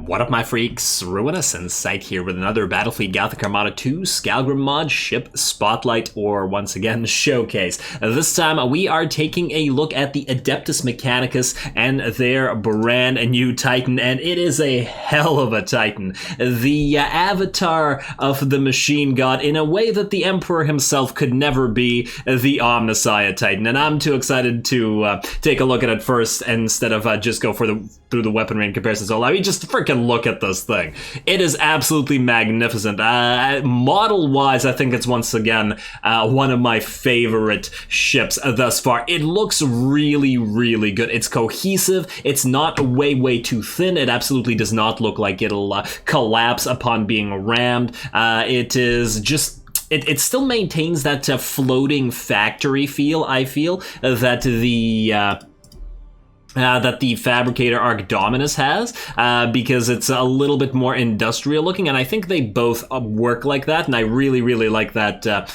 What up, my freaks? Ruinous Insight here with another Battlefleet Gothic Armada 2 Skalgrim Mod ship spotlight, or once again, showcase. This time we are taking a look at the Adeptus Mechanicus and their brand new Titan, and it is a hell of a Titan. The avatar of the machine god in a way that the Emperor himself could never be, the OMNISSIAH Titan, and I'm too excited to take a look at it first instead of just go through the weaponry and comparisons. I mean, just freaking look at this thing. It is absolutely magnificent. Model-wise, I think it's once again one of my favorite ships thus far. It looks really, really good. It's cohesive. It's not way too thin. It absolutely does not look like it'll collapse upon being rammed. It is just... It still maintains that floating factory feel, I feel, that the Fabricator Arc Dominus has, because it's a little bit more industrial looking, and I think they both work like that, and I really like that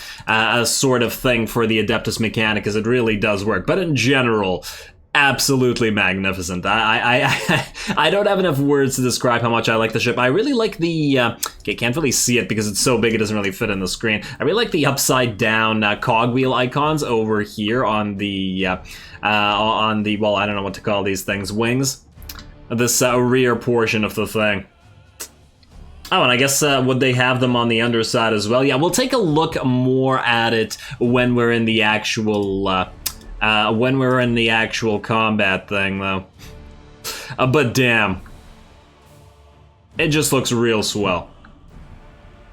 sort of thing for the Adeptus Mechanicus. It really does work, but in general, absolutely magnificent. I don't have enough words to describe how much I like the ship. I really like the, okay, can't really see it because it's so big it doesn't really fit in the screen. I really like the upside down cogwheel icons over here on the, well, I don't know what to call these things, wings. This rear portion of the thing. Oh, and I guess, would they have them on the underside as well? Yeah, we'll take a look more at it when we're in the actual, combat thing, though. But damn. It just looks real swell.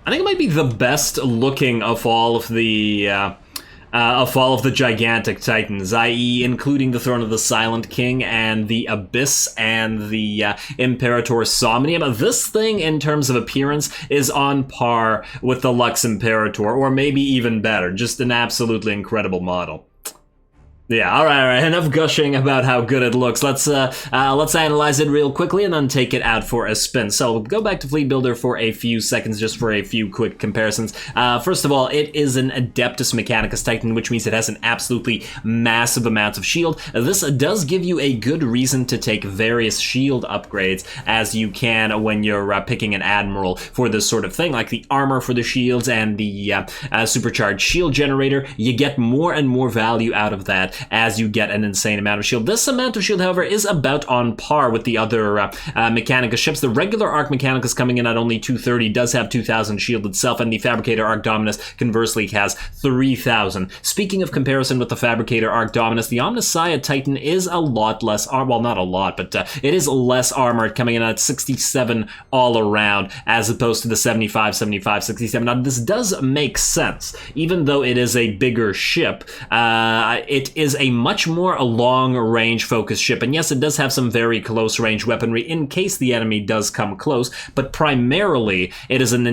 I think it might be the best looking of all of the gigantic titans, i.e. including the Throne of the Silent King and the Abyss and the Imperator Somnium. This thing, in terms of appearance, is on par with the Lux Imperator, or maybe even better. Just an absolutely incredible model. Yeah, all right, enough gushing about how good it looks. Let's analyze it real quickly and then take it out for a spin. So we'll go back to Fleet Builder for a few seconds, just for a few quick comparisons. First of all, it is an Adeptus Mechanicus Titan, which means it has an absolutely massive amount of shield. This does give you a good reason to take various shield upgrades, as you can when you're picking an Admiral for this sort of thing, like the armor for the shields and the supercharged shield generator. You get more and more value out of that as you get an insane amount of shield. This amount of shield, however, is about on par with the other Mechanicus ships. The regular Arc Mechanicus, coming in at only 230, does have 2,000 shield itself, and the Fabricator Arc Dominus, conversely, has 3,000. Speaking of comparison with the Fabricator Arc Dominus, the OMNISSIAH Titan is a lot less, well, not a lot, but it is less armored, coming in at 67 all around, as opposed to the 75, 67. Now, this does make sense. Even though it is a bigger ship, it is a much more long-range focused ship, and yes, it does have some very close-range weaponry in case the enemy does come close, but primarily it is an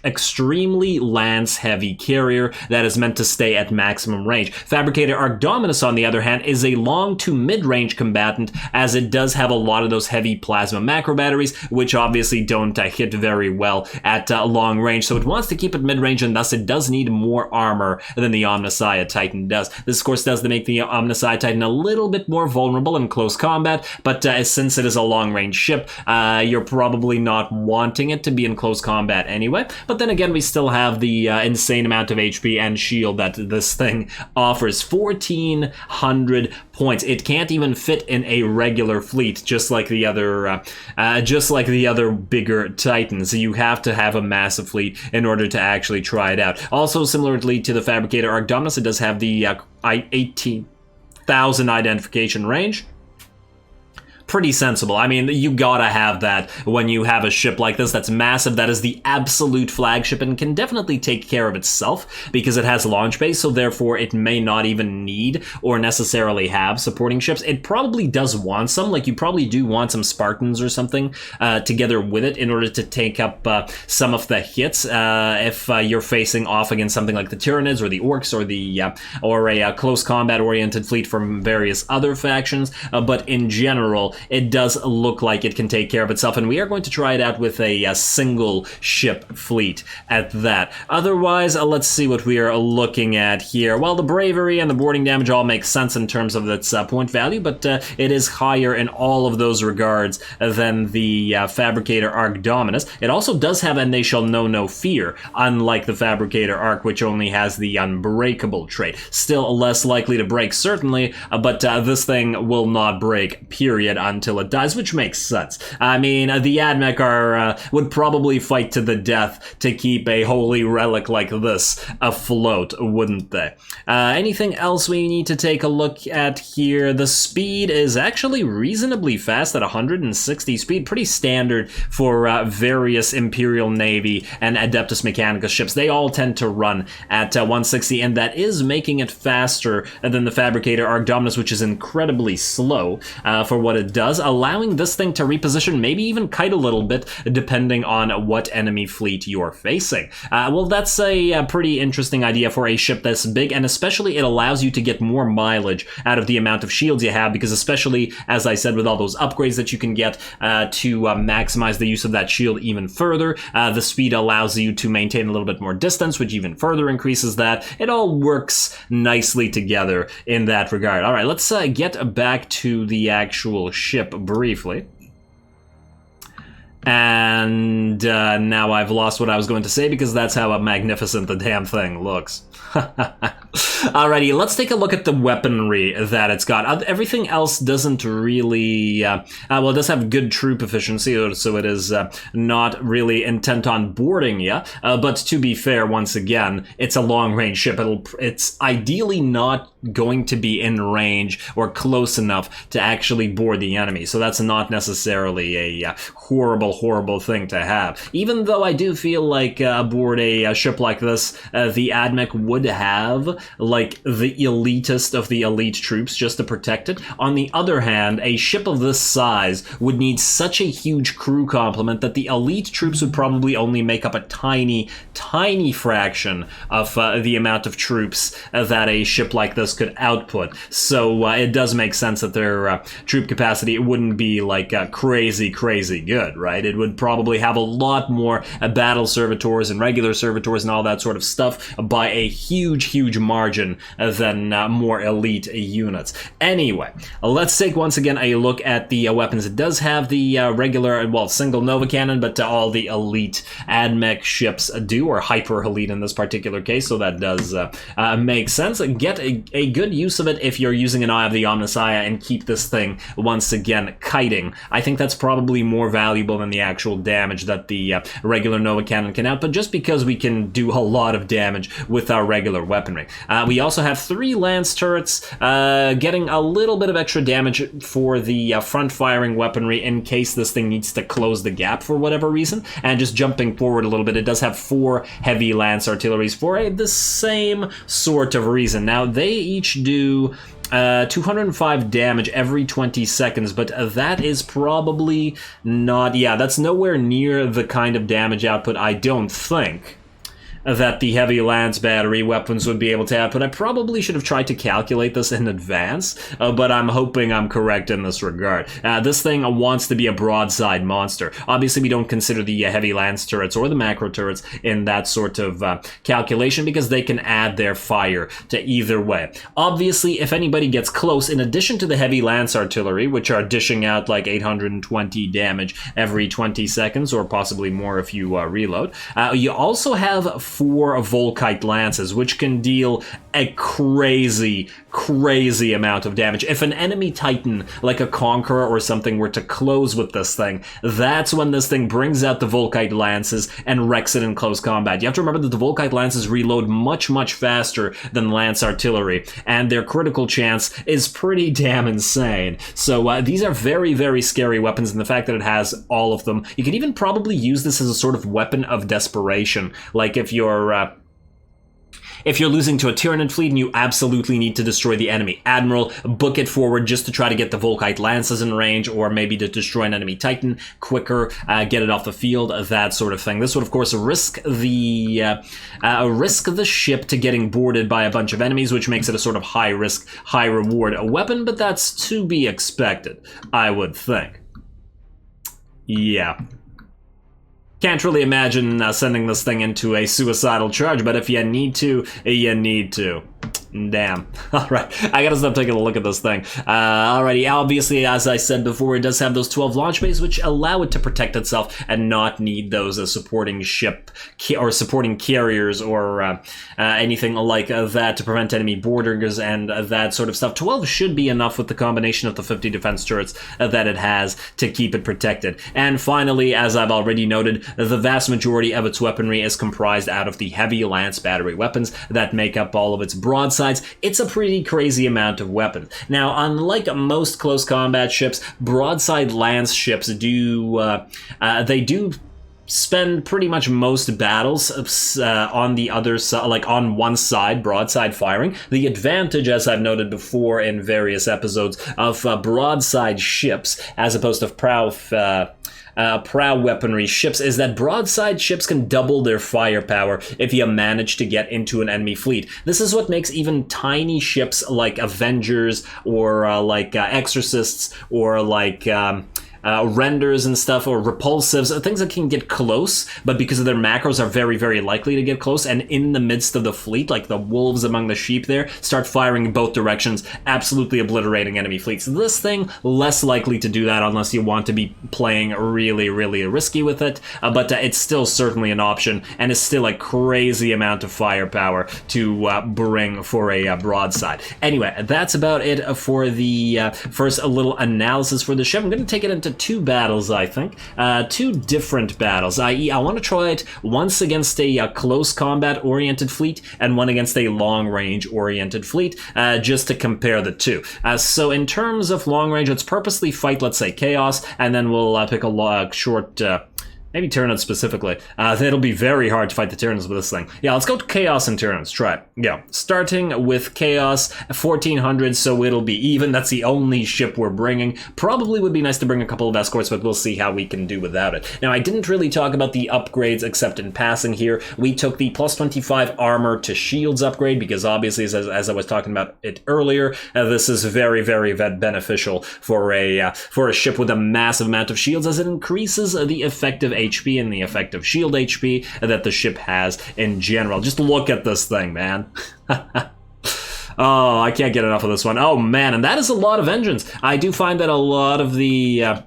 extremely lance-heavy carrier that is meant to stay at maximum range. Fabricator Arc Dominus, on the other hand, is a long to mid-range combatant, as it does have a lot of those heavy plasma macro batteries, which obviously don't hit very well at long range, so it wants to keep it mid-range, and thus it does need more armor than the OMNISSIAH Titan does. This, of course, does make the OMNISSIAH Titan a little bit more vulnerable in close combat, but since it is a long-range ship, you're probably not wanting it to be in close combat anyway. But then again, we still have the insane amount of HP and shield that this thing offers. 1,400 points. It can't even fit in a regular fleet, just like the other bigger Titans. You have to have a massive fleet in order to actually try it out. Also, similarly to the Fabricator Arc Dominus, it does have the 18,000 identification range. Pretty sensible. I mean, you gotta have that when you have a ship like this that's massive, that is the absolute flagship and can definitely take care of itself because it has launch base, so therefore it may not even need or necessarily have supporting ships. It probably does want some, like you probably do want some Spartans or something together with it in order to take up some of the hits if you're facing off against something like the Tyranids or the Orcs or a close combat oriented fleet from various other factions, but in general, overall, it does look like it can take care of itself, and we are going to try it out with a single ship fleet at that. Otherwise, let's see what we are looking at here. Well, the bravery and the boarding damage all make sense in terms of its point value, but it is higher in all of those regards than the Fabricator Arc Dominus. It also does have "and they shall know no fear," unlike the Fabricator Arc, which only has the Unbreakable trait. Still less likely to break, certainly, but this thing will not break, period, until it dies, which makes sense. I mean, the Admech would probably fight to the death to keep a holy relic like this afloat, wouldn't they? Anything else we need to take a look at here? The speed is actually reasonably fast at 160 speed, pretty standard for various Imperial Navy and Adeptus Mechanicus ships. They all tend to run at 160, and that is making it faster than the Fabricator Arc Dominus, which is incredibly slow for what it does, allowing this thing to reposition, maybe even kite a little bit, depending on what enemy fleet you're facing. Well, that's a pretty interesting idea for a ship this big, and especially it allows you to get more mileage out of the amount of shields you have, because especially, as I said, with all those upgrades that you can get to maximize the use of that shield even further, the speed allows you to maintain a little bit more distance, which even further increases that. It all works nicely together in that regard. All right, let's get back to the actual ship briefly. And now I've lost what I was going to say, because that's how magnificent the damn thing looks. Alrighty, let's take a look at the weaponry that it's got. Everything else doesn't really... well, it does have good troop efficiency, so it is not really intent on boarding you. But to be fair, once again, it's a long-range ship. It's ideally not going to be in range or close enough to actually board the enemy, so that's not necessarily a horrible thing to have. Even though I do feel like aboard a ship like this, the Admech would have like the elitist of the elite troops just to protect it. On the other hand, a ship of this size would need such a huge crew complement that the elite troops would probably only make up a tiny fraction of the amount of troops that a ship like this could output. So it does make sense that their troop capacity wouldn't be like crazy good, right? It would probably have a lot more battle servitors and regular servitors and all that sort of stuff by a huge margin than more elite units. Anyway, let's take once again a look at the weapons. It does have the regular, well, single Nova Cannon, but all the elite Admech ships do, or hyper elite in this particular case, so that does make sense. Get a good use of it if you're using an Eye of the OMNISSIAH and keep this thing once again kiting. I think that's probably more valuable than the actual damage that the regular Nova Cannon can output, just because we can do a lot of damage with our regular weaponry. We also have 3 lance turrets, getting a little bit of extra damage for the front-firing weaponry in case this thing needs to close the gap for whatever reason. And just jumping forward a little bit, it does have 4 heavy lance artilleries for the same sort of reason. Now, they each do 205 damage every 20 seconds, but that is probably not... Yeah, that's nowhere near the kind of damage output, I don't think, that the heavy lance battery weapons would be able to output. I probably should have tried to calculate this in advance, but I'm hoping I'm correct in this regard. This thing wants to be a broadside monster. Obviously, we don't consider the heavy lance turrets or the macro turrets in that sort of calculation, because they can add their fire to either way. Obviously, if anybody gets close, in addition to the heavy lance artillery, which are dishing out like 820 damage every 20 seconds, or possibly more if you reload, you also have 4 Volkite lances, which can deal a crazy amount of damage. If an enemy titan, like a Conqueror or something, were to close with this thing, that's when this thing brings out the Volkite lances and wrecks it in close combat. You have to remember that the Volkite lances reload much faster than lance artillery, and their critical chance is pretty damn insane. So these are very scary weapons, and the fact that it has all of them, you could even probably use this as a sort of weapon of desperation. Like if you're If you're losing to a Tyranid fleet and you absolutely need to destroy the enemy admiral, book it forward just to try to get the Volkite lances in range, or maybe to destroy an enemy Titan quicker, get it off the field, that sort of thing. This would, of course, risk the ship to getting boarded by a bunch of enemies, which makes it a sort of high risk, high reward weapon, but that's to be expected, I would think. Yeah. Can't really imagine sending this thing into a suicidal charge, but if you need to, you need to. Damn. Alright, I gotta stop taking a look at this thing. Alrighty, obviously, as I said before, it does have those 12 launch bays, which allow it to protect itself and not need those supporting ship or supporting carriers or anything like that to prevent enemy boarders and that sort of stuff. 12 should be enough with the combination of the 50 defense turrets that it has to keep it protected. And finally, as I've already noted, the vast majority of its weaponry is comprised out of the heavy lance battery weapons that make up all of its broadsides. It's a pretty crazy amount of weapons. Now, unlike most close combat ships, broadside lance ships do spend pretty much most battles on the other side, like on one side, broadside firing. The advantage, as I've noted before in various episodes, of broadside ships as opposed to prow weaponry ships is that broadside ships can double their firepower if you manage to get into an enemy fleet. This is what makes even tiny ships like Avengers or like Exorcists or like renders and stuff, or repulsives, things that can get close, but because of their macros are very, very likely to get close, and in the midst of the fleet, like the wolves among the sheep there, start firing in both directions, absolutely obliterating enemy fleets. This thing, less likely to do that unless you want to be playing really, really risky with it, but it's still certainly an option, and is still a crazy amount of firepower to bring for a broadside. Anyway, that's about it for the first little analysis for the ship. I'm going to take it into two battles, I think. Two different battles, i.e. I want to try it once against a close combat oriented fleet and one against a long range oriented fleet, just to compare the two. So in terms of long range, let's purposely fight, let's say, Chaos, and then we'll pick a short... maybe Tyranids specifically. It'll be very hard to fight the Tyranids with this thing. Yeah, let's go to Chaos and Tyranids. Try it. Yeah, starting with Chaos, 1400, so it'll be even. That's the only ship we're bringing. Probably would be nice to bring a couple of escorts, but we'll see how we can do without it. Now, I didn't really talk about the upgrades except in passing here. We took the plus 25 armor to shields upgrade because obviously, as I was talking about it earlier, this is very, very beneficial for a ship with a massive amount of shields, as it increases the effective HP and the effective shield HP that the ship has in general. Just look at this thing, man. Oh, I can't get enough of this one. Oh, man, and that is a lot of engines. I do find that a lot of the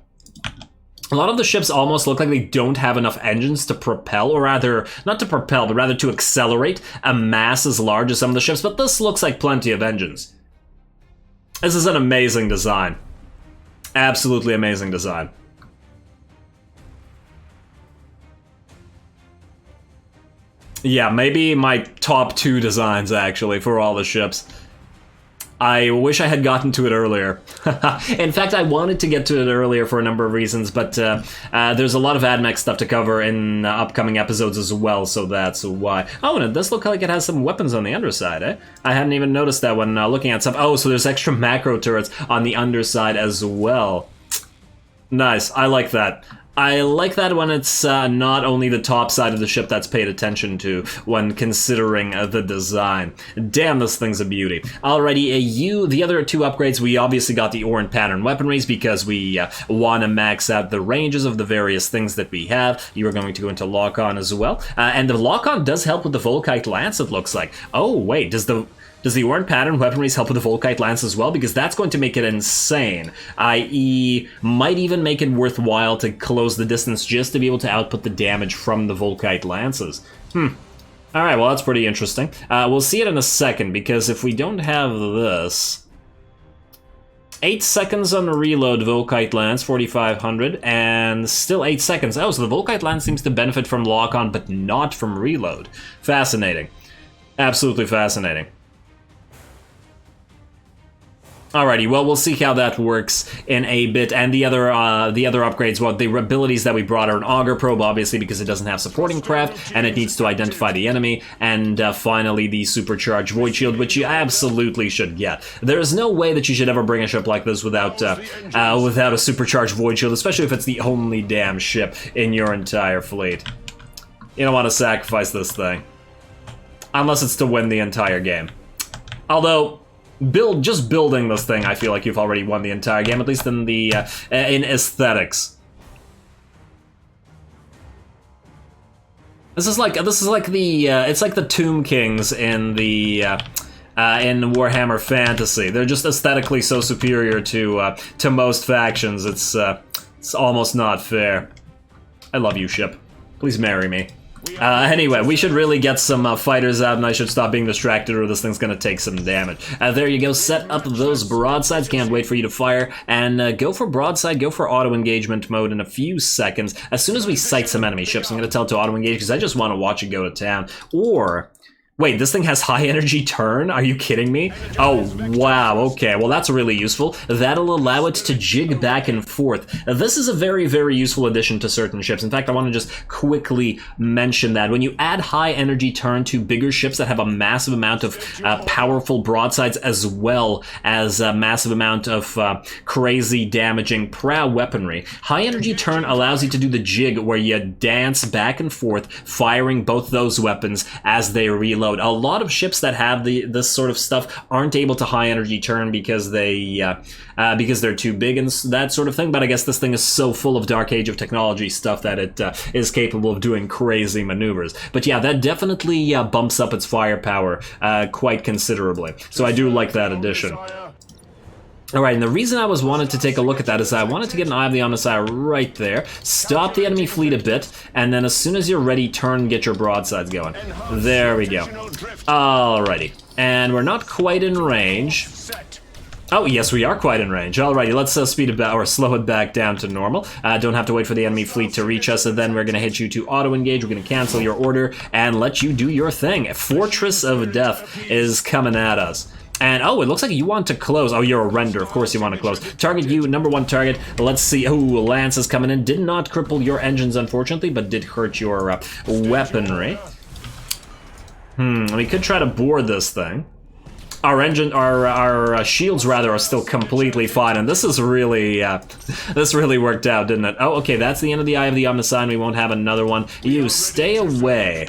ships almost look like they don't have enough engines to propel, or rather, not to propel, but rather to accelerate a mass as large as some of the ships, but this looks like plenty of engines. This is an amazing design. Absolutely amazing design. Yeah, maybe my top 2 designs, actually, for all the ships. I wish I had gotten to it earlier. In fact, I wanted to get to it earlier for a number of reasons, but there's a lot of AdMech stuff to cover in upcoming episodes as well, so that's why. Oh, and it does look like it has some weapons on the underside, eh? I hadn't even noticed that when looking at stuff. Oh, so there's extra macro turrets on the underside as well. Nice, I like that. I like that when it's not only the top side of the ship that's paid attention to when considering the design. Damn, this thing's a beauty. Alrighty, the other 2 upgrades, we obviously got the Orin pattern weaponries because we want to max out the ranges of the various things that we have. You are going to go into Lockon as well. And the Lockon does help with the Volkite Lance, it looks like. Oh, wait, does the Orin pattern weaponries help with the Volkite Lance as well? Because that's going to make it insane. I.e., might even make it worthwhile to close the distance just to be able to output the damage from the Volkite Lances. Alright, well, that's pretty interesting. We'll see it in a second, because if we don't have this... 8 seconds on reload Volkite Lance, 4500, and still 8 seconds. Oh, so the Volkite Lance seems to benefit from lock-on, but not from reload. Fascinating. Absolutely fascinating. Alrighty, well, we'll see how that works in a bit, and the other upgrades, well, the abilities that we brought are an auger probe, obviously, because it doesn't have supporting craft, and it needs to identify the enemy, and finally the supercharged void shield, which you absolutely should get. There is no way that you should ever bring a ship like this without a supercharged void shield, especially if it's the only damn ship in your entire fleet. You don't want to sacrifice this thing, unless it's to win the entire game. Although, just building this thing, I feel like you've already won the entire game, at least in the in aesthetics. This is like the it's like the Tomb Kings in the in Warhammer Fantasy. They're just aesthetically so superior to most factions. It's almost not fair. I love you, ship. Please marry me. Anyway, we should really get some fighters out, and I should stop being distracted or this thing's gonna take some damage. There you go, set up those broadsides, can't wait for you to fire, and go for broadside, go for auto-engagement mode in a few seconds. As soon as we sight some enemy ships, I'm gonna tell it to auto-engage, because I just want to watch it go to town. Or... wait, this thing has high energy turn? Are you kidding me? Oh, wow, okay, well that's really useful. That'll allow it to jig back and forth. This is a very, very useful addition to certain ships. In fact, I want to just quickly mention that. When you add high energy turn to bigger ships that have a massive amount of powerful broadsides, as well as a massive amount of crazy damaging prow weaponry, high energy turn allows you to do the jig where you dance back and forth, firing both those weapons as they reload. A lot of ships that have this sort of stuff aren't able to high energy turn because because they're too big and that sort of thing. But I guess this thing is so full of Dark Age of technology stuff that it is capable of doing crazy maneuvers. But yeah, that definitely bumps up its firepower quite considerably. So I do like that addition. Alright, and the reason I wanted to take a look at that is I wanted to get an Eye of the OMNISSIAH right there, stop the enemy fleet a bit, and then as soon as you're ready, turn and get your broadsides going. There we go. Alrighty, and we're not quite in range. Oh, yes, we are quite in range. Alrighty, let's speed it back, or slow it back down to normal. Don't have to wait for the enemy fleet to reach us, and then we're gonna hit you to auto-engage. We're gonna cancel your order and let you do your thing. Fortress of Death is coming at us. And, oh, it looks like you want to close. Oh, you're a render. Of course you want to close. Target you, #1 target. Let's see. Oh, Lance is coming in. Did not cripple your engines, unfortunately, but did hurt your weaponry. We could try to board this thing. Our shields, rather, are still completely fine, and this is really, this really worked out, didn't it? Oh, okay, that's the end of the Eye of the OMNISSIAH, and we won't have another one. You, stay away.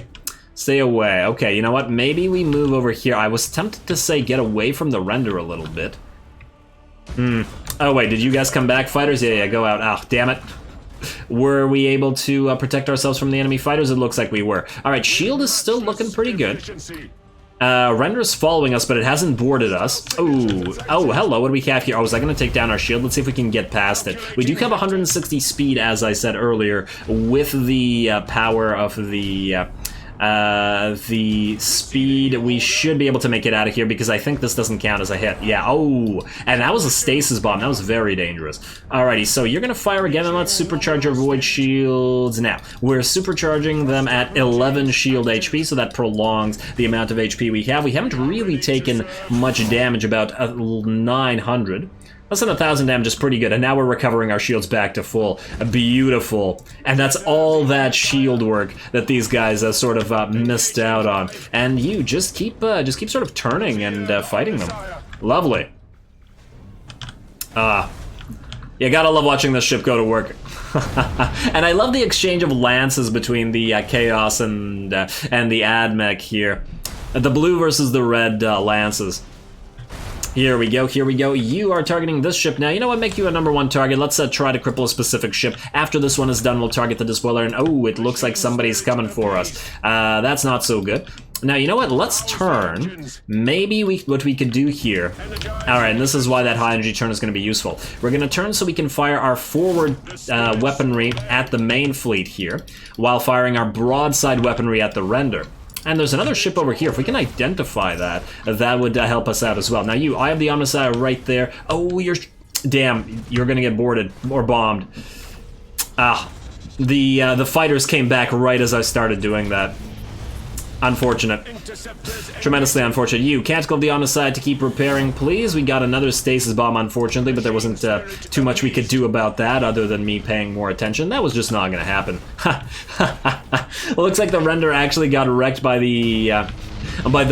Stay away. Okay, you know what? Maybe we move over here. I was tempted to say get away from the render a little bit. Oh, wait, did you guys come back, fighters? Yeah, go out. Oh, damn it. Were we able to protect ourselves from the enemy fighters? It looks like we were. Alright, shield is still looking pretty good. Render's following us, but it hasn't boarded us. Oh, hello, what do we have here? Oh, is that going to take down our shield? Let's see if we can get past it. We do have 160 speed, as I said earlier, with the power of the speed. We should be able to make it out of here because I think this doesn't count as a hit. Yeah, oh, and that was a stasis bomb. That was very dangerous. Alrighty, so you're gonna fire again, and let's supercharge our void shields now. We're supercharging them at 11 shield HP, so that prolongs the amount of HP we have. We haven't really taken much damage, about 900. Less than 1,000 damage is pretty good, and now we're recovering our shields back to full. Beautiful. And that's all that shield work that these guys sort of missed out on. And you just keep sort of turning and fighting them. Lovely. You gotta love watching this ship go to work. And I love the exchange of lances between the Chaos and the Admech here. The blue versus the red lances. Here we go, here we go. You are targeting this ship now. You know what, make you a #1 target. Let's try to cripple a specific ship. After this one is done, we'll target the despoiler, and oh, it looks like somebody's coming for us. That's not so good. Now, you know what, let's turn. Maybe what we could do here. Alright, and this is why that high energy turn is going to be useful. We're going to turn so we can fire our forward weaponry at the main fleet here, while firing our broadside weaponry at the render. And there's another ship over here. If we can identify that, that would help us out as well. Now you, I have the OMNISSIAH right there. Oh, damn, you're gonna get boarded or bombed. The fighters came back right as I started doing that. Unfortunate. Tremendously unfortunate. You can't go beyond the side to keep repairing, please. We got another stasis bomb, unfortunately, but there wasn't too much we could do about that other than me paying more attention. That was just not going to happen. Well, looks like the render actually got wrecked by the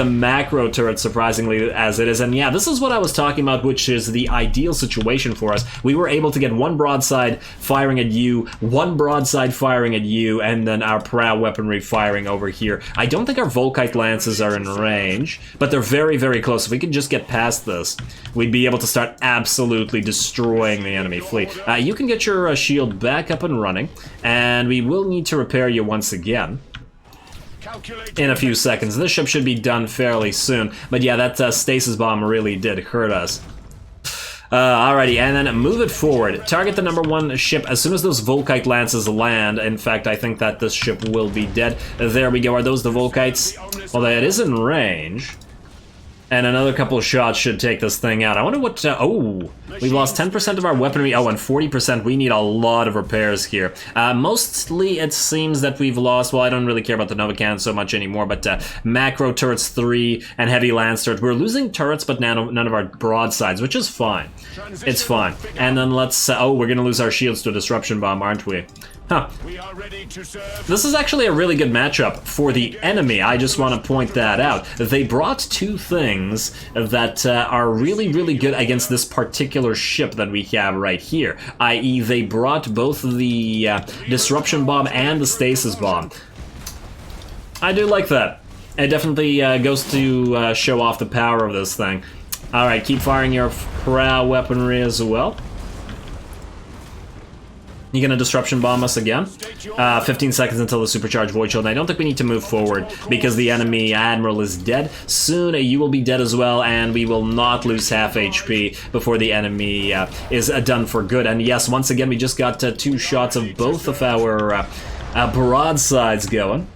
macro turret, surprisingly as it is. And yeah, this is what I was talking about, which is the ideal situation for us. We were able to get one broadside firing at you, one broadside firing at you, and then our prow weaponry firing over here. I don't think our Volkite lances are in range, but they're very, very close. If we could just get past this, we'd be able to start absolutely destroying the enemy fleet. You can get your shield back up and running, and we will need to repair you once again in a few seconds. This ship should be done fairly soon, but yeah, that stasis bomb really did hurt us. Alrighty, and then move it forward. Target the #1 ship as soon as those Volkite lances land. In fact, I think that this ship will be dead. There we go. Are those the Volkites? Well, that is in range. And another couple of shots should take this thing out. I wonder what... oh, we've lost 10% of our weaponry. Oh, and 40%. We need a lot of repairs here. Mostly, it seems that we've lost... well, I don't really care about the Nova Cannon so much anymore, but macro turrets 3 and heavy lance turrets. We're losing turrets, but none of our broadsides, which is fine. It's fine. And then let's... oh, we're going to lose our shields to a disruption bomb, aren't we? Huh. This is actually a really good matchup for the enemy. I just want to point that out. They brought two things that are really, really good against this particular ship that we have right here. I.e., they brought both the disruption bomb and the stasis bomb. I do like that. It definitely goes to show off the power of this thing. Alright, keep firing your prow weaponry as well. You gonna disruption bomb us again? 15 seconds until the supercharged void shield. And I don't think we need to move forward because the enemy admiral is dead. Soon you will be dead as well, and we will not lose half HP before the enemy is done for good. And yes, once again, we just got 2 shots of both of our broadsides going.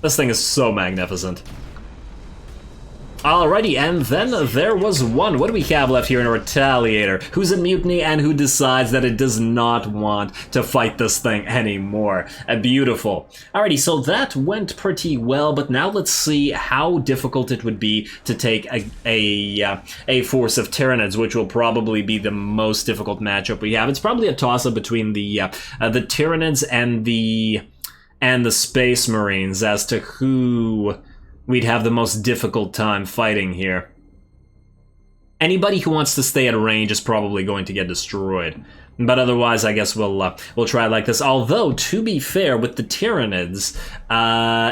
This thing is so magnificent. Alrighty, and then there was one. What do we have left here in a Retaliator? Who's in mutiny and who decides that it does not want to fight this thing anymore. Beautiful. Alrighty, so that went pretty well, but now let's see how difficult it would be to take a force of Tyranids, which will probably be the most difficult matchup we have. It's probably a toss-up between the Tyranids and the Space Marines as to who we'd have the most difficult time fighting here. Anybody who wants to stay at range is probably going to get destroyed. But otherwise, I guess we'll try like this. Although, to be fair, with the Tyranids,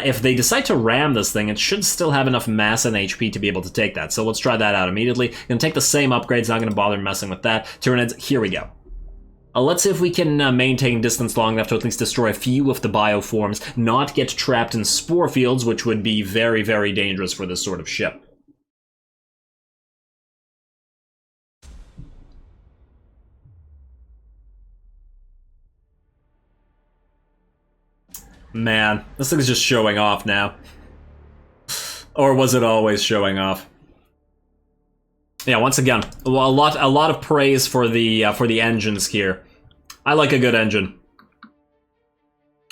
if they decide to ram this thing, it should still have enough mass and HP to be able to take that. So let's try that out immediately. Gonna take the same upgrades, not gonna bother messing with that. Tyranids, here we go. Let's see if we can maintain distance long enough to at least destroy a few of the bioforms, not get trapped in spore fields, which would be very, very dangerous for this sort of ship. Man, this thing's just showing off now. Or was it always showing off? Yeah, once again, a lot of praise for the engines here. I like a good engine.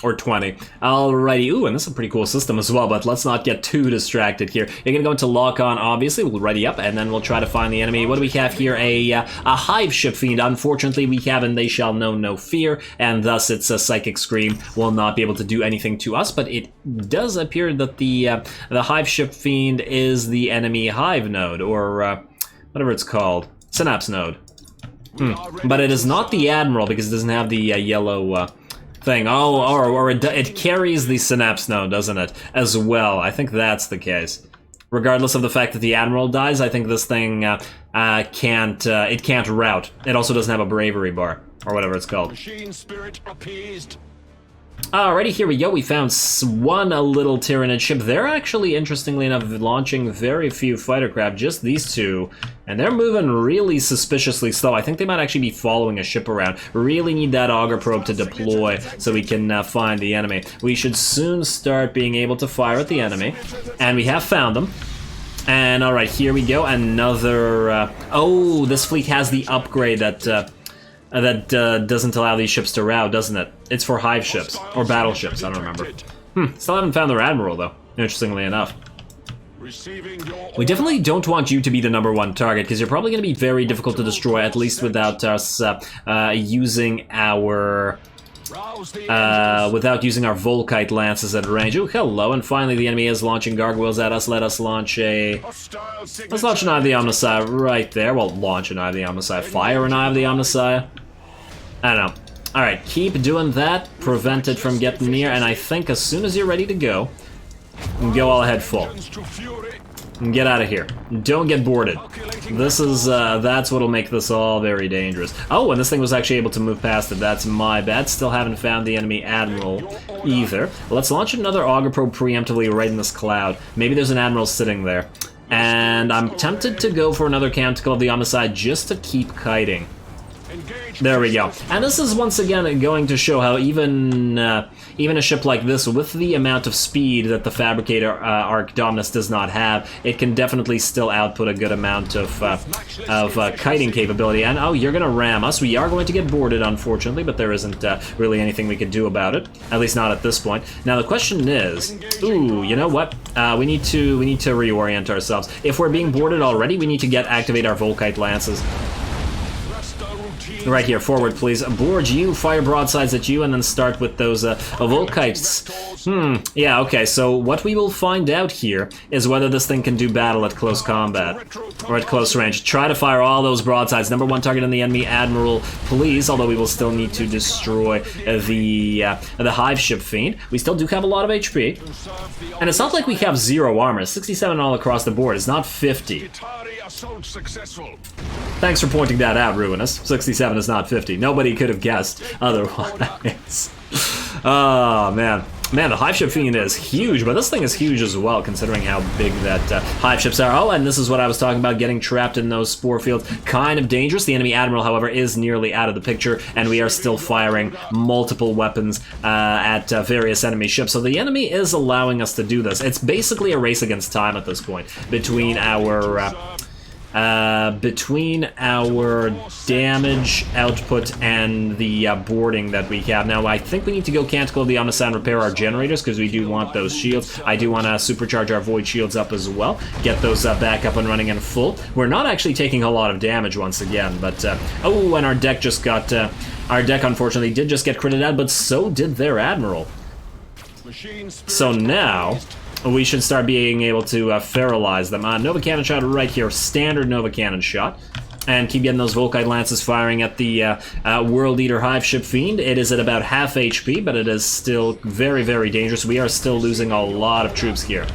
Or 20. Alrighty, ooh, and this is a pretty cool system as well, but let's not get too distracted here. You're gonna go into Lockon, obviously, we'll ready up, and then we'll try to find the enemy. What do we have here? A Hive Ship Fiend. Unfortunately, we have and They Shall Know No Fear, and thus its Psychic Scream will not be able to do anything to us, but it does appear that the Hive Ship Fiend is the enemy Hive node, or whatever it's called. Synapse node. But it is not the Admiral because it doesn't have the yellow thing. Oh, or it carries the Synapse node, doesn't it? As well. I think that's the case. Regardless of the fact that the Admiral dies, I think this thing can't route. It also doesn't have a bravery bar, or whatever it's called. Machine spirit appeased. Alrighty, here we go. We found one little Tyranid ship. They're actually, interestingly enough, launching very few fighter craft, just these two. And they're moving really suspiciously slow. I think they might actually be following a ship around. Really need that auger probe to deploy so we can find the enemy. We should soon start being able to fire at the enemy. And we have found them. And alright, here we go. Another... oh, this fleet has the upgrade that doesn't allow these ships to route, doesn't it? It's for hive ships, or battleships, I don't remember. Still haven't found their admiral, though, interestingly enough. Receiving your We definitely don't want you to be the #1 target, because you're probably going to be very difficult to destroy, at least without us using our... rouse the without using our Volkite lances at range. Oh, hello, and finally the enemy is launching gargoyles at us. Let us launch a... hostile Let's launch an Eye of the OMNISSIAH right there. Well, launch an Eye of the OMNISSIAH. Fire an Eye of the OMNISSIAH. I don't know. Alright, keep doing that. Prevent it from getting near, and I think as soon as you're ready to go, go all ahead full. to fury. And get out of here. Don't get boarded. This is, that's what'll make this all very dangerous. Oh, and this thing was actually able to move past it. That's my bad. Still haven't found the enemy admiral either. Let's launch another auger probe preemptively right in this cloud. Maybe there's an admiral sitting there. And I'm tempted to go for another canticle of the OMNISSIAH just to keep kiting. Engage. There we go. And this is once again going to show how even a ship like this, with the amount of speed that the Fabricator Arc Dominus does not have, it can definitely still output a good amount of kiting capability. And oh, you're gonna ram us. We are going to get boarded, unfortunately, but there isn't really anything we could do about it. At least not at this point. Now the question is, ooh, you know what? We need to reorient ourselves. If we're being boarded already, we need to activate our Volkite lances. Right here, forward, please. Board you, fire broadsides at you, and then start with those Volkites. Yeah, okay, so what we will find out here is whether this thing can do battle at close combat, or at close range. Try to fire all those broadsides. #1 target on the enemy admiral, please, although we will still need to destroy the Hive Ship Fiend. We still do have a lot of HP, and it's not like we have 0 armor. 67 all across the board. It's not 50. Assault successful. Thanks for pointing that out, Ruinous. 67 is not 50. Nobody could have guessed otherwise. Oh, man. Man, the Hive Ship Fiend is huge, but this thing is huge as well, considering how big that Hive Ships are. Oh, and this is what I was talking about, getting trapped in those spore fields. Kind of dangerous. The enemy admiral, however, is nearly out of the picture, and we are still firing multiple weapons at various enemy ships. So the enemy is allowing us to do this. It's basically a race against time at this point, between our damage output and the boarding that we have. Now, I think we need to go Canticle of the OMNISSIAH and repair our generators, because we do want those shields. I do want to supercharge our Void Shields up as well, get those back up and running and full. We're not actually taking a lot of damage once again, but... oh, and our deck just got... our deck, unfortunately, did just get critted out, but so did their admiral. So now... we should start being able to feralize them. Nova Cannon shot right here, standard Nova Cannon shot. And keep getting those Volkite lances firing at the World Eater Hive Ship Fiend. It is at about half HP, but it is still very, very dangerous. We are still losing a lot of troops here.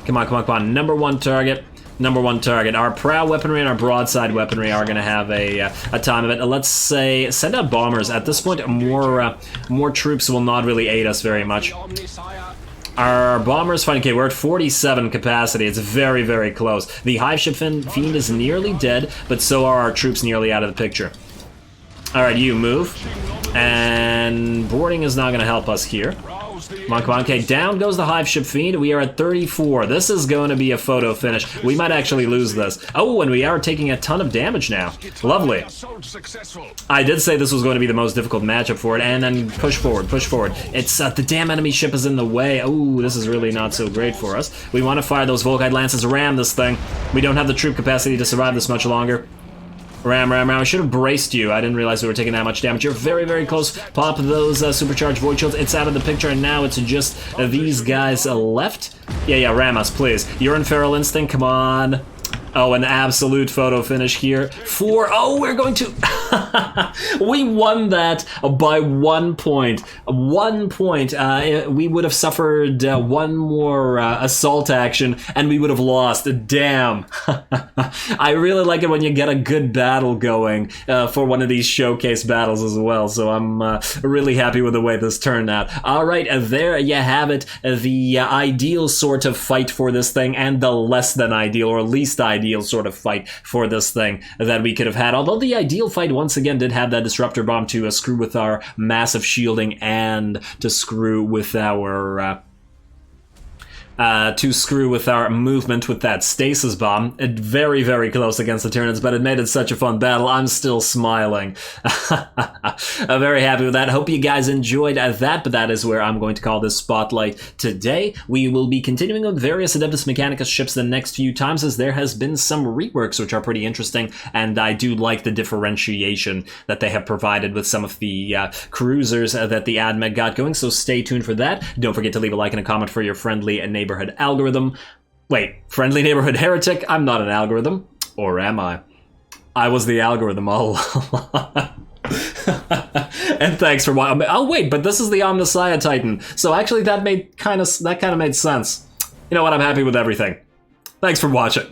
Come on, come on, come on. #1 target. #1 target. Our prow weaponry and our broadside weaponry are going to have a time of it. Let's say send out bombers. At this point, more troops will not really aid us very much. Our bombers fighting. Okay, we're at 47 capacity. It's very, very close. The Hive Ship Fiend is nearly dead, but so are our troops nearly out of the picture. All right, you move. And boarding is not going to help us here. Come on, come on. Okay, down goes the Hive Ship Fiend. We are at 34. This is going to be a photo finish. We might actually lose this. Oh, and we are taking a ton of damage now. Lovely. I did say this was going to be the most difficult matchup for it, and then push forward, push forward. It's, the damn enemy ship is in the way. Oh, this is really not so great for us. We want to fire those Volkite lances, ram this thing. We don't have the troop capacity to survive this much longer. Ram, ram, ram. I should have braced you. I didn't realize we were taking that much damage. You're very, very close. Pop those supercharged Void Shields. It's out of the picture, and now it's just these guys left. Yeah, ram us, please. You're in Feral Instinct. Come on. Oh, an absolute photo finish here. Oh, we're going to... we won that by 1 point. 1 point. We would have suffered one more assault action, and we would have lost. Damn. I really like it when you get a good battle going for one of these showcase battles as well, so I'm really happy with the way this turned out. All right, there you have it. The ideal sort of fight for this thing, and the less than ideal, or least ideal sort of fight for this thing that we could have had. Although the ideal fight once again did have that disruptor bomb to screw with our massive shielding and to screw with our to screw with our movement with that stasis bomb. Very, very close against the Tyranids, but it made it such a fun battle. I'm still smiling. I'm very happy with that. Hope you guys enjoyed that, but that is where I'm going to call this spotlight today. We will be continuing with various Adeptus Mechanicus ships the next few times, as there has been some reworks which are pretty interesting, and I do like the differentiation that they have provided with some of the cruisers that the AdMech got going, so stay tuned for that. Don't forget to leave a like and a comment for your friendly neighborhood algorithm. Wait, friendly neighborhood heretic? I'm not an algorithm. Or am I? I was the algorithm all along. And thanks for watching. Oh wait, but this is the OMNISSIAH Titan. So actually that kind of made sense. You know what? I'm happy with everything. Thanks for watching.